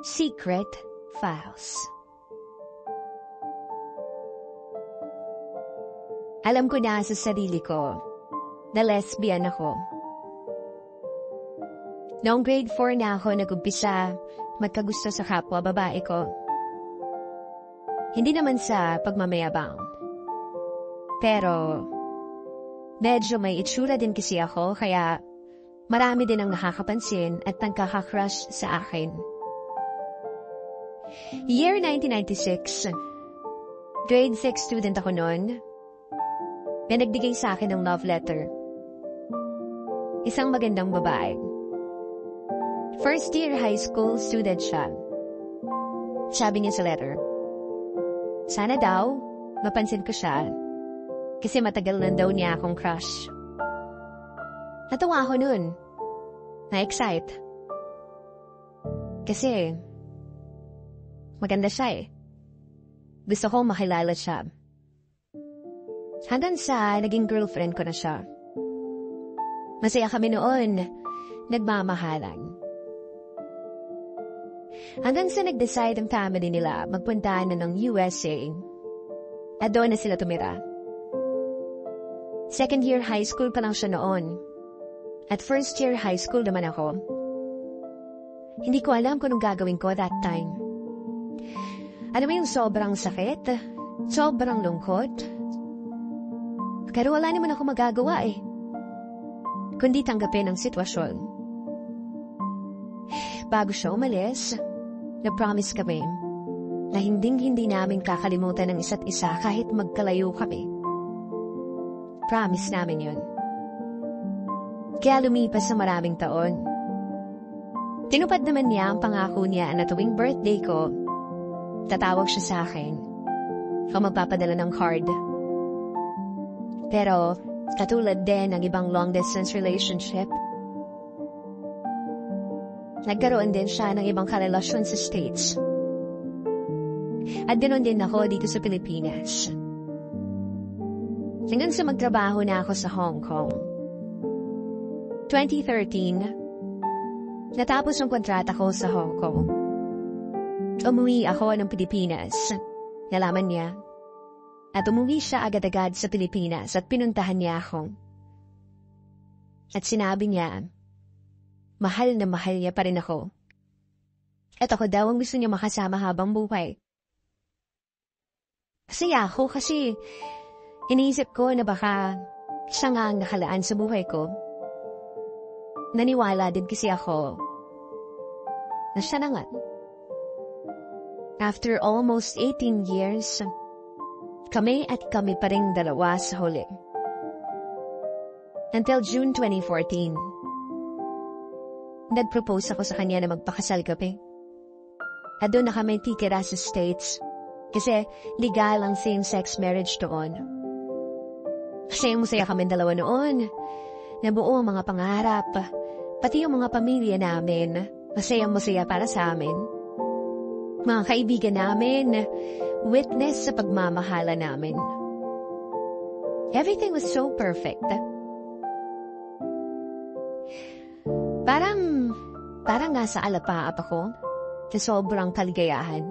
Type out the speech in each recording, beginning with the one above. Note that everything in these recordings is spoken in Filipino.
Secret Files. Alam ko na sa sarili ko na lesbian ako. Noong grade 4 na ako nag-umpisa magkagusto sa kapwa babae ko. Hindi naman sa pagmamayabang. Pero medyo may itsura din kasi ako kaya marami din ang nakakapansin at nagkaka-crush sa akin. Year 1996. Grade 6 student ako noon. May nagbigay sa akin ng love letter. Isang magandang babae. First year high school student siya. Sabi niya sa letter, sana daw, mapansin ko siya. Kasi matagal na daw niya akong crush. Natawa ako nun. Na-excite. Kasi maganda siya eh. Gusto kong makilala siya. Hanggang sa naging girlfriend ko na siya. Masaya kami noon. Nagmamahalan. Hanggang sa nag-decide ang family nila magpunta na ng USA. At doon na sila tumira. Second year high school pa lang siya noon. At first year high school naman ako. Hindi ko alam kung anong gagawin ko that time. Ano mo yung sobrang sakit? Sobrang lungkot? Pero wala naman ako magagawa eh. Kundi tanggapin ang sitwasyon. Bago siya umalis, na-promise kami na hindi namin kakalimutan ang isa't isa kahit magkalayo kami. Promise namin yun. Kaya lumipas sa maraming taon. Tinupad naman niya ang pangako niya na tuwing birthday ko, tatawag siya sa akin o magpapadala ng card. Pero katulad din ng ibang long-distance relationship, nagkaroon din siya ng ibang karelasyon sa States. At ganoon din ako dito sa Pilipinas. Hanggang sa magtrabaho na ako sa Hong Kong. 2013, natapos ang kontrata ko sa Hong Kong. Umuwi ako ng Pilipinas. Nalaman niya. At umuwi siya agad-agad sa Pilipinas at pinuntahan niya ako. At sinabi niya, mahal na mahal niya pa rin ako. At ako daw ang gusto niya makasama habang buhay. Masaya ako kasi iniisip ko na baka siya nga ang nakalaan sa buhay ko. Naniwala din kasi ako na siya na nga. After almost 18 years, kami pa ring dalawa sa huli. Until June 2014. Nag-propose ako sa kanya na magpakasal kami. At doon na kami titira sa States kasi legal ang same-sex marriage doon. Masaya kami dalawa noon. Nabuo ang mga pangarap, pati yung mga pamilya namin. Masaya para sa amin. Mga kaibigan namin, witness sa pagmamahala namin. Everything was so perfect. Parang nasa alapaap ako sa sobrang kaligayahan.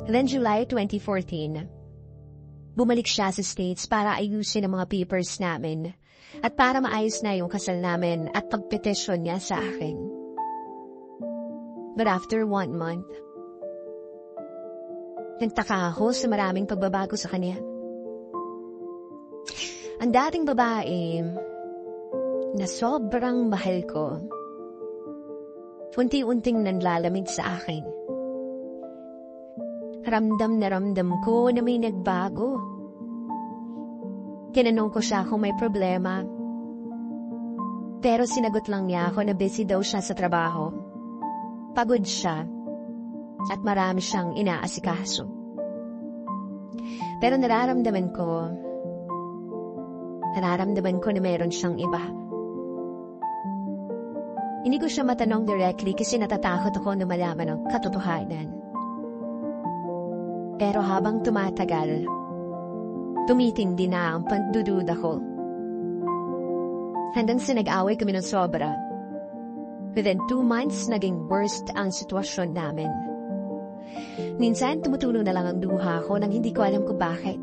Then July 2014, bumalik siya sa States para ayusin ang mga papers namin at para maayos na yung kasal namin at pagpetisyon niya sa akin. But after 1 month, nagtaka ako sa maraming pagbabago sa kanya. Ang dating babae na sobrang mahal ko, unti-unting nanlalamig sa akin. Ramdam na ramdam ko na may nagbago. Tinanong ko siya kung may problema. Pero sinagot lang niya ako na busy daw siya sa trabaho. Pagod siya at marami siyang inaasikaso. Pero nararamdaman ko na mayroon siyang iba. Hindi ko siya matanong directly kasi natatakot ako na malaman ang katotohanan. Pero habang tumatagal, tumitindi na ang pagdududa ko. Hanggang sa nag-away kami ng sobra. Within 2 months, naging worst ang sitwasyon namin. Minsan, tumutulo na lang ang luha ko nang hindi ko alam kung bakit.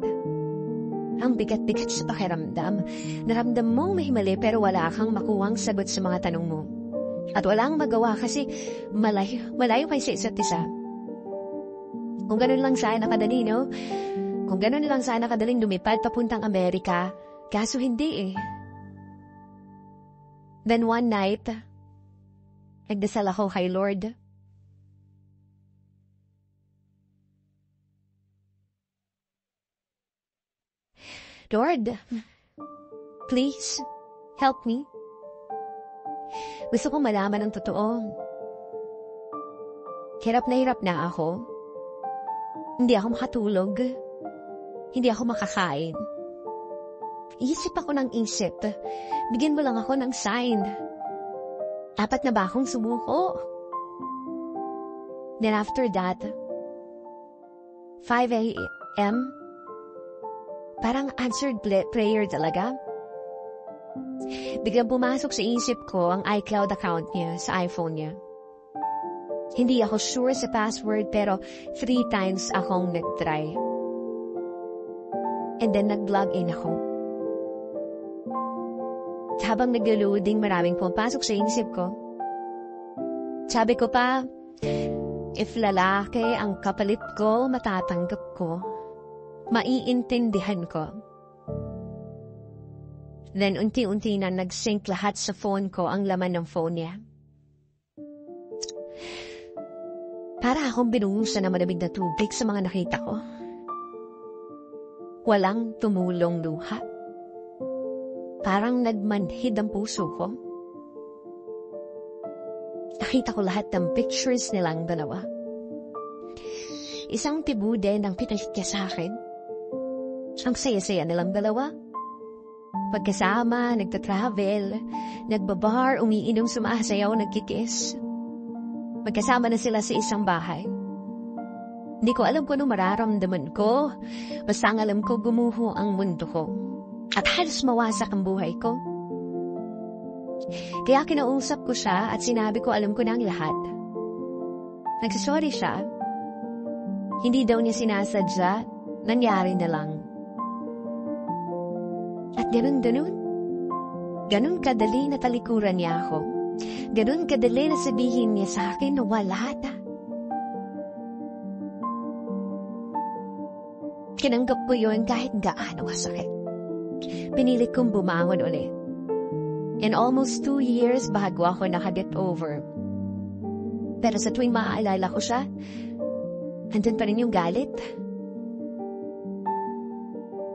Ang bigat-bigat sa pakiramdam. Naramdam mong may mali pero wala kang makuhang sagot sa mga tanong mo. At walang magawa kasi malayo kayo sa isa't isa. Kung ganun lang sana kadali, no? Kung ganun lang sana kadaling lumipad papuntang Amerika, kaso hindi eh. Then one night, nagdasal ako kay Lord. Lord, please, help me. Gusto kong malaman ang totoo. Hirap na ako. Hindi ako makatulog. Hindi ako makakain. Isip ako ng isip. Bigyan mo lang ako ng sign. Dapat na ba akong sumuko? Then after that, 5 a.m., parang answered prayer talaga. Biglang pumasok sa isip ko ang iCloud account niya sa iPhone niya. Hindi ako sure sa password pero 3 times akong nag-try. And then nag-log in ako. Habang nag-loading, maraming pumapasok sa isip ko. Sabi ko pa, if lalaki ang kapalit ko, matatanggap ko. Maiintindihan ko. Then unti-unti na nag-sync lahat sa phone ko ang laman ng phone niya. Para akong binuhusan na malamig na tubig sa mga nakita ko. Walang tumulong luha. Parang nagmanhid ang puso ko. Nakita ko lahat ng pictures nilang dalawa. Isang tibude ng pinalit niya sa akin. Ang saya-saya nilang dalawa. Pagkasama, nagta-travel, nagbabar, umiinom, sumasayaw, nagkikiss. Magkasama na sila sa isang bahay. Hindi ko alam kung ano mararamdaman ko. Basta ang alam ko, gumuho ang mundo ko. At halos mawasak ang buhay ko. Kaya kinausap ko siya at sinabi ko alam ko na ang lahat. Nagsasorry siya. Hindi daw niya sinasadya, nangyari na lang. At ganun kadali na talikuran niya ako. Ganun kadali na sabihin niya sa akin na wala na. Kinanggap ko yun kahit gaano kasakit. Pinilit kong bumangon ulit. In almost 2 years bago ako nakaget over. Pero sa tuwing maaalala ko siya, andun pa rin yung galit.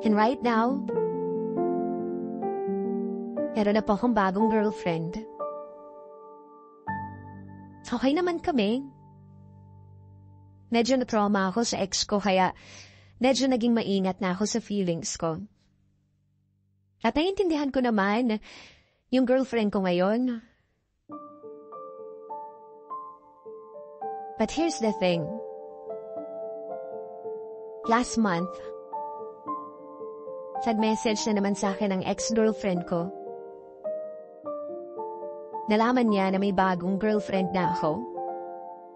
And right now, meron na po akong bagong girlfriend. Okay naman kami. Medyo na-trauma ako sa ex ko kaya medyo naging maingat na ako sa feelings ko. At naiintindihan ko naman yung girlfriend ko ngayon. But here's the thing. Last month, nag-message na naman sa akin ang ex-girlfriend ko. Nalaman niya na may bagong girlfriend na ako.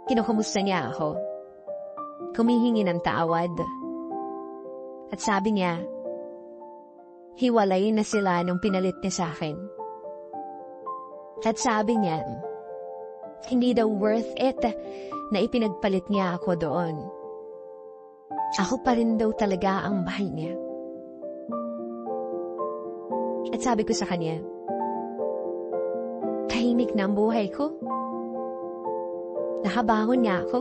Kinukumusta niya ako. Kumihingi ng tawad. At sabi niya, hiwalay na sila nung pinalit niya sa akin. At sabi niya, hindi daw worth it na ipinagpalit niya ako doon. Ako pa rin daw talaga ang mahal niya. At sabi ko sa kanya, tahimik na ang buhay ko. Nakabangon niya ako.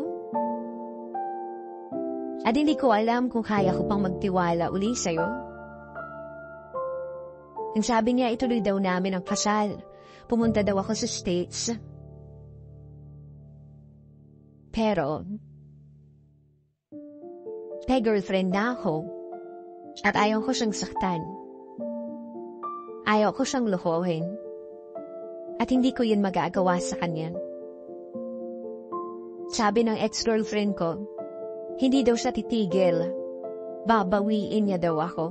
At hindi ko alam kung kaya ko pang magtiwala uli sa'yo. Ang sabi niya, ituloy daw namin ang kasal. Pumunta daw ako sa States. Pero, may girlfriend na ako. At ayaw ko siyang saktan. Ayaw ko siyang lukuhin. At hindi ko yun magagawa sa kanya. Sabi ng ex-girlfriend ko, hindi daw siya titigil. Babawiin niya daw ako.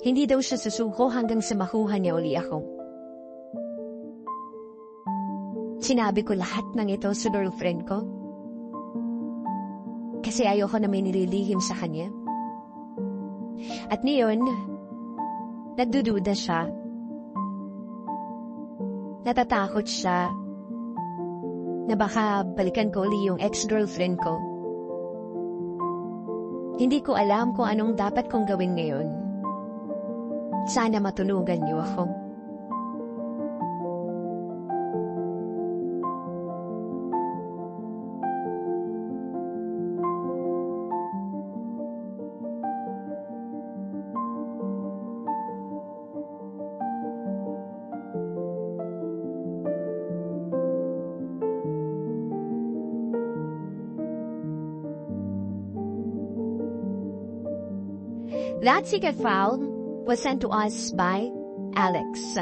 Hindi daw siya susuko hanggang sa makuha niya uli ako. Sinabi ko lahat ng ito sa girlfriend ko. Kasi ayoko na may nililihim sa kanya. At niyon, nagdududa siya. Natatakot siya na baka balikan ko uli yung ex-girlfriend ko. Hindi ko alam kung anong dapat kong gawin ngayon. Sana matunugan niyo ako. That secret file was sent to us by Alex.